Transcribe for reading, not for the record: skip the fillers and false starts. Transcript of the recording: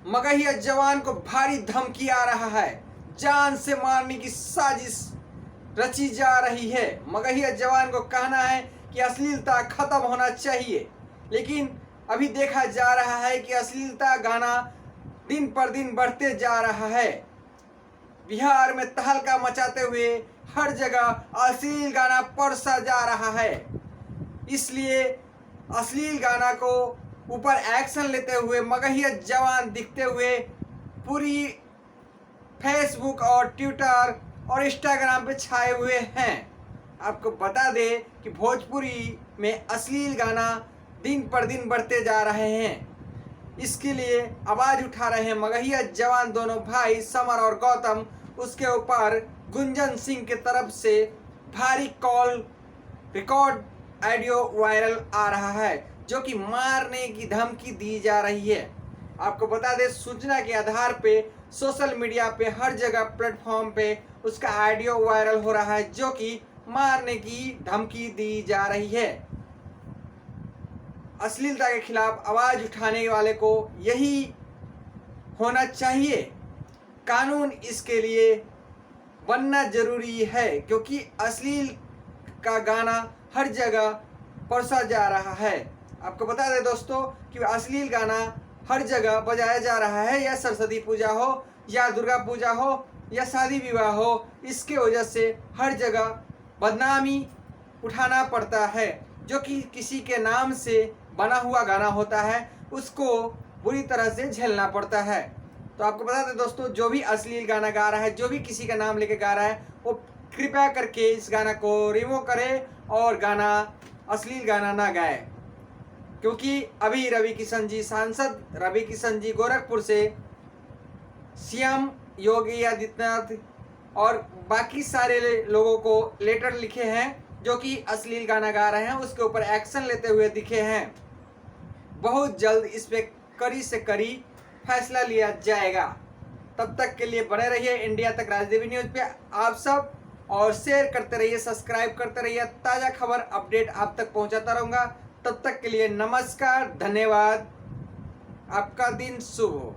मगहिया जवान को भारी धमकी आ रहा है। जान से मारने की साजिश रची जा रही है। मगहिया जवान को कहना है कि अश्लीलता खत्म होना चाहिए, लेकिन अभी देखा जा रहा है कि अश्लीलता गाना दिन पर दिन बढ़ते जा रहा है। बिहार में तहलका मचाते हुए हर जगह अश्लील गाना परोसा जा रहा है। इसलिए अश्लील गाना को ऊपर एक्शन लेते हुए मगहिया जवान दिखते हुए पूरी फेसबुक और ट्विटर और इंस्टाग्राम पे छाए हुए हैं। आपको बता दें कि भोजपुरी में अश्लील गाना दिन पर दिन बढ़ते जा रहे हैं। इसके लिए आवाज़ उठा रहे हैं मगहिया जवान दोनों भाई समर और गौतम। उसके ऊपर गुंजन सिंह की तरफ से भारी कॉल रिकॉर्ड ऑडियो वायरल आ रहा है, जो कि मारने की धमकी दी जा रही है। आपको बता दें, सूचना के आधार पे सोशल मीडिया पे हर जगह प्लेटफॉर्म पे उसका ऑडियो वायरल हो रहा है, जो कि मारने की धमकी दी जा रही है। अश्लीलता के खिलाफ आवाज़ उठाने वाले को यही होना चाहिए। कानून इसके लिए बनना जरूरी है, क्योंकि अश्लील का गाना हर जगह परोसा जा रहा है। आपको बता दें दोस्तों कि अश्लील गाना हर जगह बजाया जा रहा है, या सरस्वती पूजा हो या दुर्गा पूजा हो या शादी विवाह हो, इसके वजह से हर जगह बदनामी उठाना पड़ता है। जो कि किसी के नाम से बना हुआ गाना होता है, उसको बुरी तरह से झेलना पड़ता है। तो आपको बता दें दोस्तों, जो भी अश्लील गाना गा रहा है, जो भी किसी का नाम लेके गा रहा है, वो कृपया करके इस गाना को रिमूव करे और गाना अश्लील गाना ना गाए। क्योंकि अभी रवि किशन जी, सांसद रवि किशन जी गोरखपुर से सीएम योगी आदित्यनाथ और बाकी सारे लोगों को लेटर लिखे हैं, जो कि अश्लील गाना गा रहे हैं, उसके ऊपर एक्शन लेते हुए दिखे हैं। बहुत जल्द इस पे कड़ी से कड़ी फैसला लिया जाएगा। तब तक के लिए बने रहिए इंडिया तक राजदेवी न्यूज़ पे आप सब, और शेयर करते रहिए, सब्सक्राइब करते रहिए। ताज़ा खबर अपडेट आप तक पहुंचाता रहूँगा। तब तक के लिए नमस्कार, धन्यवाद। आपका दिन शुभ हो।